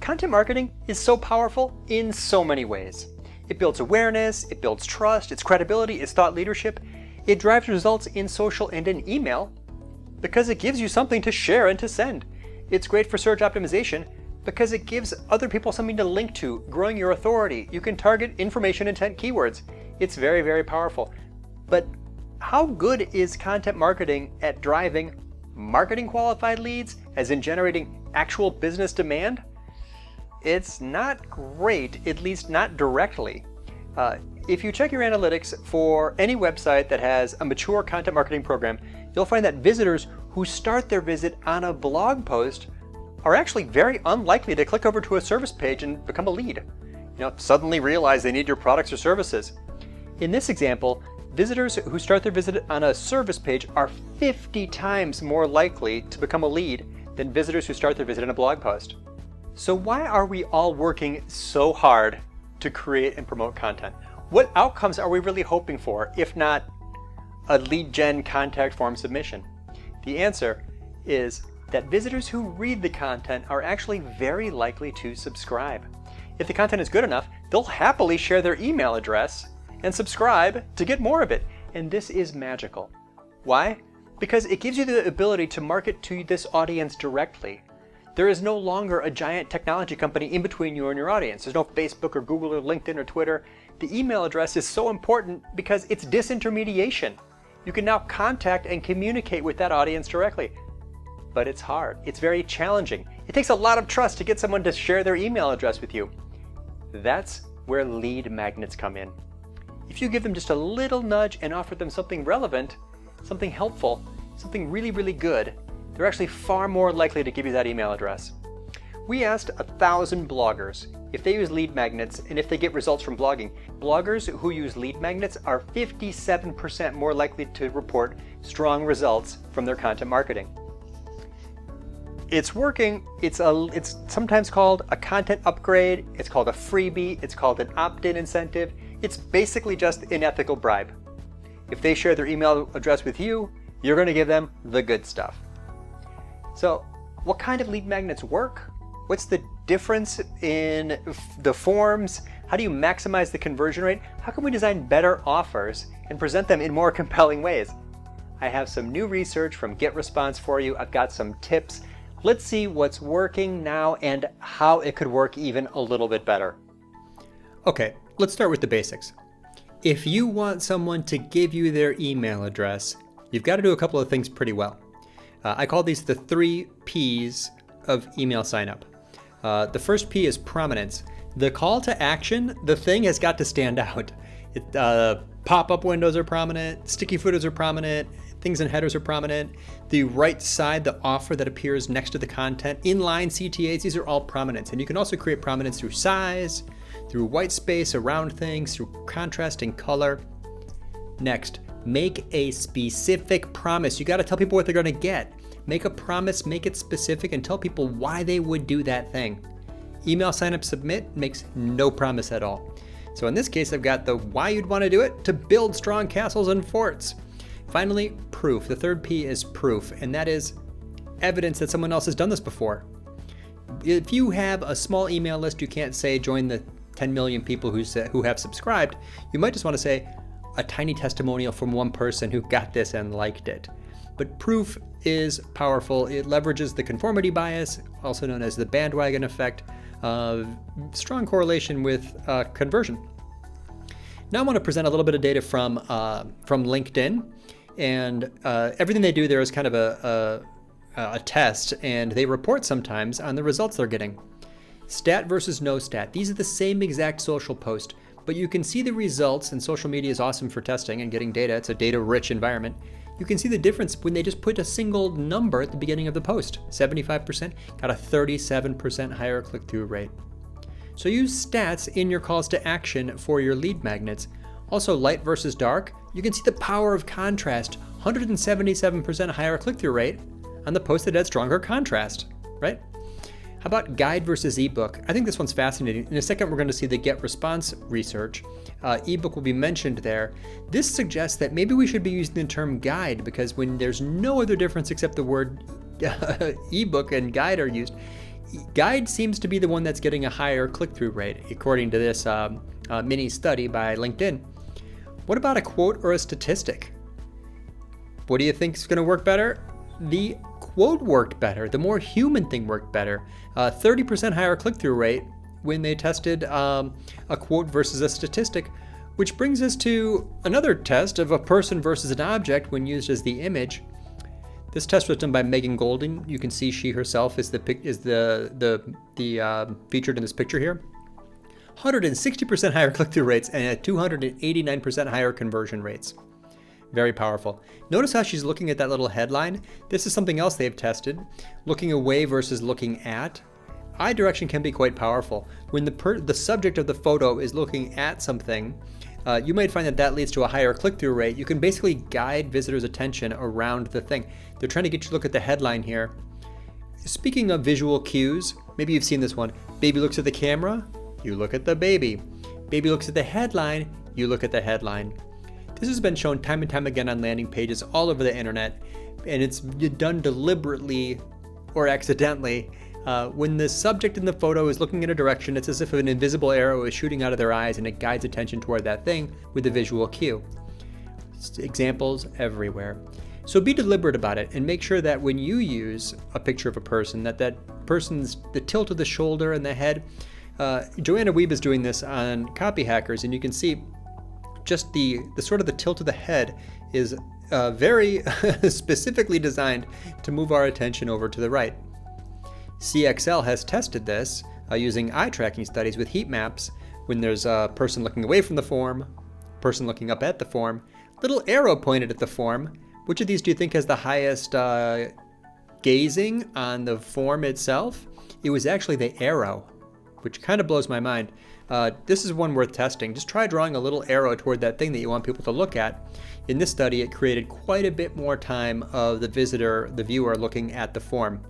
Content marketing is so powerful in so many ways. It builds awareness, it builds trust, it's credibility, it's thought leadership. It drives results in social and in email because it gives you something to share and to send. It's great for search optimization because it gives other people something to link to, growing your authority. You can target information intent keywords. It's very, very powerful. But how good is content marketing at driving marketing qualified leads, as in generating actual business demand? It's not great, at least not directly. If you check your analytics for any website that has a mature content marketing program, you'll find that visitors who start their visit on a blog post are actually very unlikely to click over to a service page and become a lead. Suddenly realize they need your products or services. In this example, visitors who start their visit on a service page are 50 times more likely to become a lead than visitors who start their visit on a blog post. So why are we all working so hard to create and promote content? What outcomes are we really hoping for, if not a lead gen contact form submission? The answer is that visitors who read the content are actually very likely to subscribe. If the content is good enough, they'll happily share their email address and subscribe to get more of it. And this is magical. Why? Because it gives you the ability to market to this audience directly. There is no longer a giant technology company in between you and your audience. There's no Facebook or Google or LinkedIn or Twitter. The email address is so important because it's disintermediation. You can now contact and communicate with that audience directly. But it's hard. It's very challenging. It takes a lot of trust to get someone to share their email address with you. That's where lead magnets come in. If you give them just a little nudge and offer them something relevant, something helpful, something really, really good, they're actually far more likely to give you that email address. We asked 1,000 bloggers if they use lead magnets and if they get results from blogging. Bloggers who use lead magnets are 57% more likely to report strong results from their content marketing. It's working. It's sometimes called a content upgrade. It's called a freebie. It's called an opt-in incentive. It's basically just an ethical bribe. If they share their email address with you, you're going to give them the good stuff. So what kind of lead magnets work? What's the difference in the forms? How do you maximize the conversion rate? How can we design better offers and present them in more compelling ways? I have some new research from GetResponse for you. I've got some tips. Let's see what's working now and how it could work even a little bit better. Okay, let's start with the basics. If you want someone to give you their email address, you've got to do a couple of things pretty well. I call these the 3 P's of email signup. The first P is prominence. The call to action, the thing has got to stand out. Pop-up windows are prominent, sticky footers are prominent, things in headers are prominent. The right side, the offer that appears next to the content, inline CTAs, these are all prominence. And you can also create prominence through size, through white space around things, through contrast and color. Next, make a specific promise. You got to tell people what they're going to get. Make a promise, make it specific, and tell people why they would do that thing. Email sign up submit makes no promise at all. So in this case, I've got the why you'd want to do it: to build strong castles and forts. Finally, proof. The third P is proof, and that is evidence that someone else has done this before. If you have a small email list, you can't say join the 10 million people who have subscribed. You might just want to say a tiny testimonial from one person who got this and liked it. But proof is powerful. It leverages the conformity bias, also known as the bandwagon effect, strong correlation with conversion. Now I want to present a little bit of data from LinkedIn, and everything they do there is kind of a test, and they report sometimes on the results they're getting. Stat versus no stat. These are the same exact social post, but you can see the results, and social media is awesome for testing and getting data. It's a data-rich environment. You can see the difference when they just put a single number at the beginning of the post. 75% got a 37% higher click-through rate. So use stats in your calls to action for your lead magnets. Also, light versus dark, you can see the power of contrast. 177% higher click-through rate on the post that had stronger contrast, right? How about guide versus ebook? I think this one's fascinating. In a second, we're going to see the GetResponse research. Ebook will be mentioned there. This suggests that maybe we should be using the term guide, because when there's no other difference except the word ebook and guide are used, Guide seems to be the one that's getting a higher click-through rate, according to this mini study by LinkedIn. What about a quote or a statistic? What do you think is going to work better? The quote worked better. The more human thing worked better. 30% higher click-through rate when they tested a quote versus a statistic, which brings us to another test of a person versus an object when used as the image. This test was done by Megan Golden. You can see she herself is featured in this picture here. 160% higher click-through rates and 289% higher conversion rates. Very powerful. Notice how she's looking at that little headline. This is something else they've tested. Looking away versus looking at. Eye direction can be quite powerful. When the subject of the photo is looking at something, you might find that leads to a higher click-through rate. You can basically guide visitors' attention around the thing. They're trying to get you to look at the headline here. Speaking of visual cues, maybe you've seen this one. Baby looks at the camera, you look at the baby. Baby looks at the headline, you look at the headline. This has been shown time and time again on landing pages all over the internet, and it's done deliberately or accidentally. When the subject in the photo is looking in a direction, it's as if an invisible arrow is shooting out of their eyes and it guides attention toward that thing with a visual cue. Examples everywhere. So be deliberate about it and make sure that when you use a picture of a person, that person's, the tilt of the shoulder and the head. Joanna Wiebe is doing this on Copy Hackers, and you can see just the sort of the tilt of the head is very specifically designed to move our attention over to the right. CXL has tested this using eye tracking studies with heat maps. When there's a person looking away from the form, person looking up at the form, little arrow pointed at the form. Which of these do you think has the highest gazing on the form itself? It was actually the arrow, which kind of blows my mind. This is one worth testing. Just try drawing a little arrow toward that thing that you want people to look at. In this study, it created quite a bit more time of the viewer looking at the form.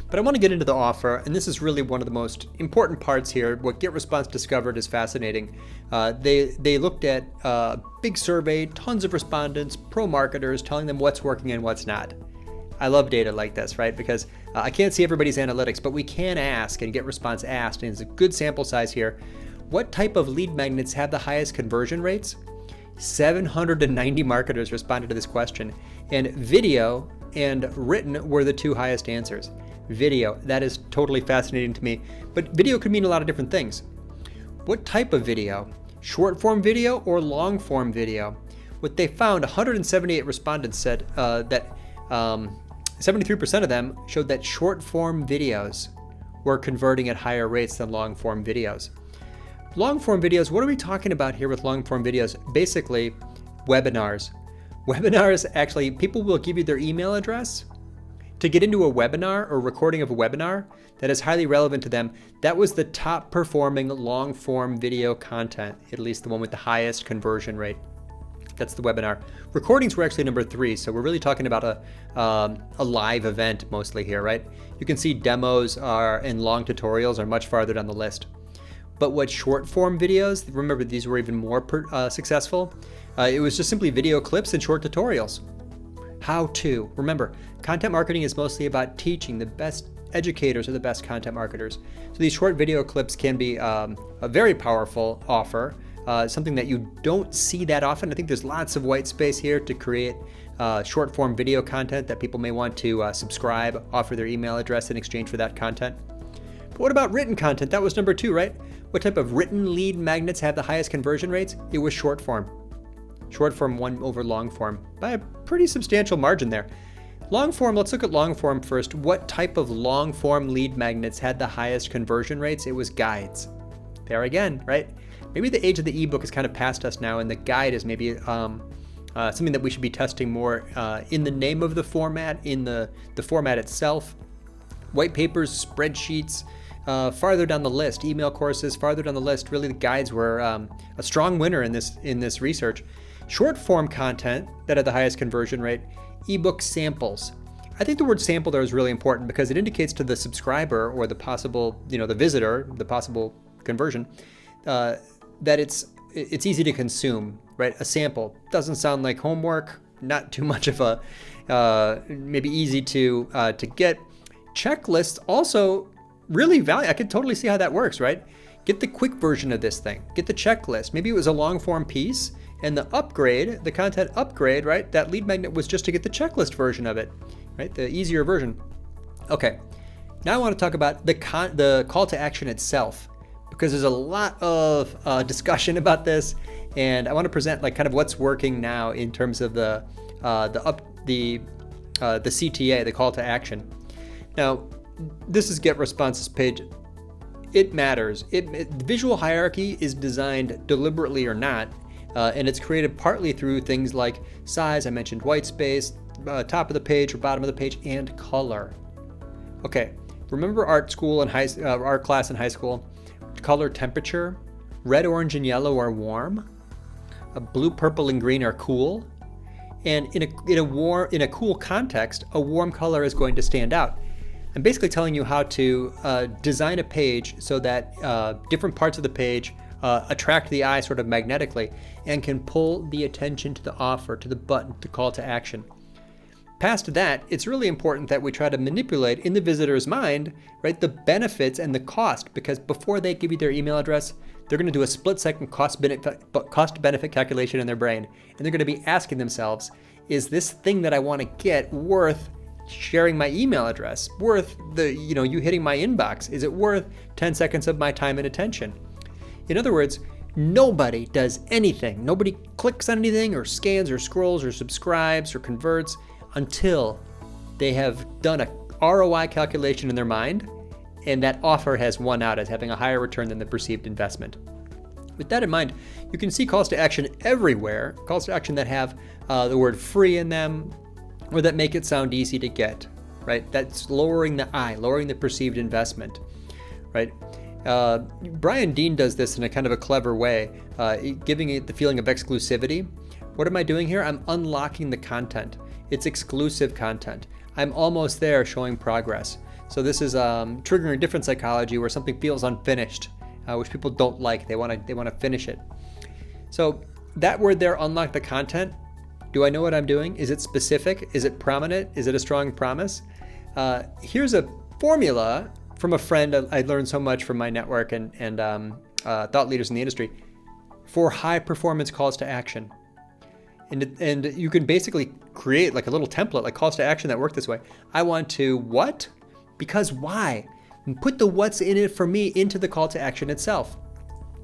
But I want to get into the offer, and this is really one of the most important parts here. What GetResponse discovered is fascinating. They looked at a big survey, tons of respondents, pro marketers, telling them what's working and what's not. I love data like this, right? Because I can't see everybody's analytics, but we can ask, and GetResponse asked, and it's a good sample size here, what type of lead magnets have the highest conversion rates? 790 marketers responded to this question, and video and written were the two highest answers. Video, that is totally fascinating to me, but video could mean a lot of different things. What type of video? Short form video or long form video? What they found, 178 respondents said that 73% of them showed that short form videos were converting at higher rates than long form videos. Long form videos, what are we talking about here with long form videos? Basically, webinars. Webinars, actually, people will give you their email address to get into a webinar or recording of a webinar that is highly relevant to them. That was the top performing long form video content, at least the one with the highest conversion rate. That's the webinar. Recordings were actually number 3, so we're really talking about a live event mostly here, right? You can see demos and long tutorials are much farther down the list. But what short form videos, remember these were even more successful. It was just simply video clips and short tutorials. How to. Remember, content marketing is mostly about teaching. The best educators are the best content marketers. So these short video clips can be a very powerful offer, something that you don't see that often. I think there's lots of white space here to create short form video content that people may want to subscribe, offer their email address in exchange for that content. But what about written content? That was number 2, right? What type of written lead magnets have the highest conversion rates? It was short form. Short form won over long form by a pretty substantial margin there. Long form, let's look at long form first. What type of long form lead magnets had the highest conversion rates? It was guides. There again, right? Maybe the age of the ebook is kind of past us now, and the guide is maybe something that we should be testing more in the name of the format, in the format itself. White papers, spreadsheets, farther down the list, email courses, farther down the list. Really, the guides were a strong winner in this research. Short form content that had the highest conversion rate, ebook samples. I think the word sample there is really important because it indicates to the subscriber or the possible, the visitor, the possible conversion, that it's easy to consume, right? A sample doesn't sound like homework, not too much of a, maybe easy to get. checklists also really value. I could totally see how that works, right? Get the quick version of this thing. Get the checklist. Maybe it was a long form piece and the upgrade, the content upgrade, right? That lead magnet was just to get the checklist version of it, right? The easier version. Okay, now I want to talk about the call to action itself, because there's a lot of discussion about this, and I want to present like kind of what's working now in terms of the CTA, the call to action. Now, this is GetResponse's page. It matters. Visual hierarchy is designed deliberately or not, and it's created partly through things like size. I mentioned white space, top of the page or bottom of the page, and color. Okay, remember art class in high school? Color temperature, red, orange, and yellow are warm. Blue, purple, and green are cool. And in a cool context, a warm color is going to stand out. I'm basically telling you how to design a page so that different parts of the page attract the eye sort of magnetically and can pull the attention to the offer, to the button, to call to action. Past that, it's really important that we try to manipulate in the visitor's mind, right, the benefits and the cost, because before they give you their email address, they're going to do a split-second cost-benefit calculation in their brain, and they're going to be asking themselves, is this thing that I want to get worth sharing my email address, worth you hitting my inbox? Is it worth 10 seconds of my time and attention? In other words, nobody does anything. Nobody clicks on anything or scans or scrolls or subscribes or converts until they have done a ROI calculation in their mind, and that offer has won out as having a higher return than the perceived investment. With that in mind, you can see calls to action everywhere, calls to action that have the word free in them, or that make it sound easy to get, right? That's lowering the eye, lowering the perceived investment, right? Brian Dean does this in a kind of a clever way, giving it the feeling of exclusivity. What am I doing here? I'm unlocking the content. It's exclusive content. I'm almost there, showing progress. So this is triggering a different psychology where something feels unfinished, which people don't like. They want to finish it. So that word there, unlock the content. Do I know what I'm doing? Is it specific? Is it prominent? Is it a strong promise? Here's a formula from a friend I learned so much from my network and thought leaders in the industry for high performance calls to action. And you can basically create like a little template, like calls to action that work this way. I want to what? Because why? And put the what's in it for me into the call to action itself.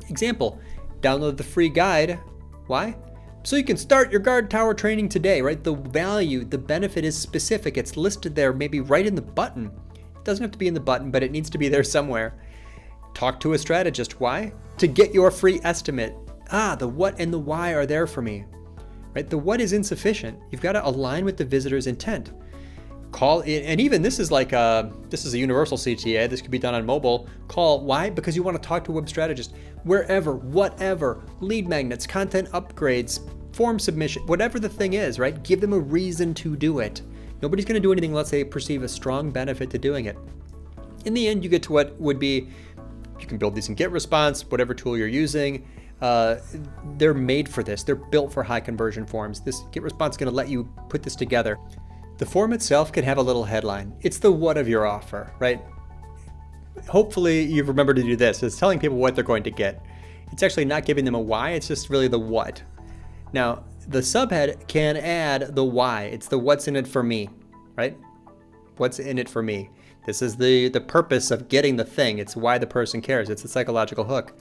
Example, download the free guide. Why? So you can start your guard tower training today, right? The value, the benefit is specific. It's listed there, maybe right in the button. It doesn't have to be in the button, but it needs to be there somewhere. Talk to a strategist. Why? To get your free estimate. The what and the why are there for me. Right? The what is insufficient. You've got to align with the visitor's intent. Call in, and even this is like this is a universal CTA. This could be done on mobile. Call. Why? Because you want to talk to a web strategist. Wherever, whatever, lead magnets, content upgrades, form submission, whatever the thing is, right? Give them a reason to do it. Nobody's going to do anything unless they perceive a strong benefit to doing it. In the end, you get to what would be, you can build these in GetResponse, whatever tool you're using. They're made for this. They're built for high conversion forms. This GetResponse is going to let you put this together. The form itself can have a little headline. It's the what of your offer, right? Hopefully you've remembered to do this. It's telling people what they're going to get. It's actually not giving them a why. It's just really the what. Now, the subhead can add the why. It's the what's in it for me, right? What's in it for me? This is the purpose of getting the thing. It's why the person cares. It's a psychological hook.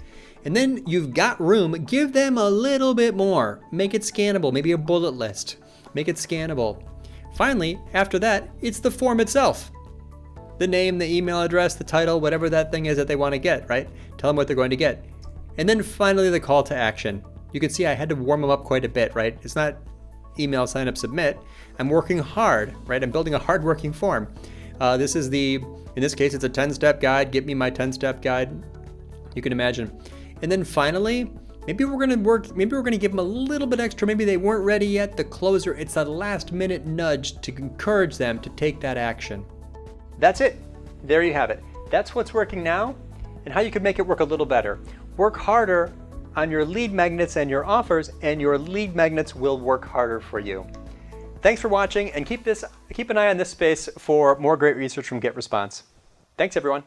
And then you've got room. Give them a little bit more. Make it scannable. Maybe a bullet list. Make it scannable. Finally, after that, it's the form itself. The name, the email address, the title, whatever that thing is that they want to get, right? Tell them what they're going to get. And then finally, the call to action. You can see I had to warm them up quite a bit, right? It's not email, sign up, submit. I'm working hard, right? I'm building a hard-working form. In this case, it's a 10-step guide. Get me my 10-step guide. You can imagine. And then finally, maybe we're going to give them a little bit extra. Maybe they weren't ready yet. The closer, it's a last-minute nudge to encourage them to take that action. That's it. There you have it. That's what's working now and how you can make it work a little better. Work harder on your lead magnets and your offers, and your lead magnets will work harder for you. Thanks for watching, and keep an eye on this space for more great research from GetResponse. Thanks, everyone.